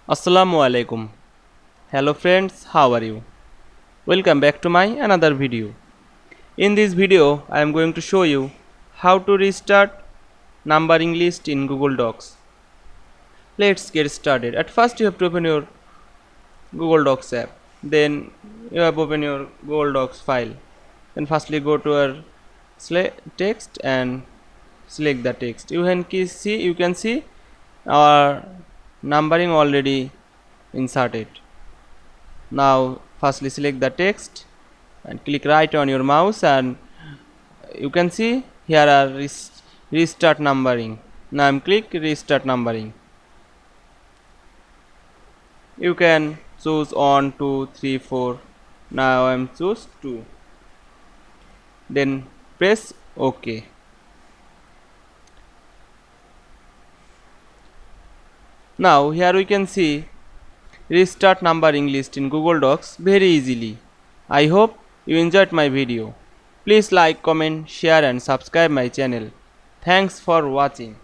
Assalamu Walaikum. Hello friends, how are you? Welcome back to my another video. In this video, I am going to show you how to restart numbering list in Google Docs. Let's get started. At first you have to open your Google Docs app. Then you have open your Google Docs file. Then firstly go to your text and select the text. You can see our numbering already inserted. Now firstly select the text and click right on your mouse, and you can see here are restart numbering. Now I'm click restart numbering. You can choose 1 2 3 4. Now I'm choose 2. Then press OK. Now here we can see restart numbering list in Google Docs very easily. I hope you enjoyed my video. Please like, comment, share and subscribe my channel. Thanks for watching.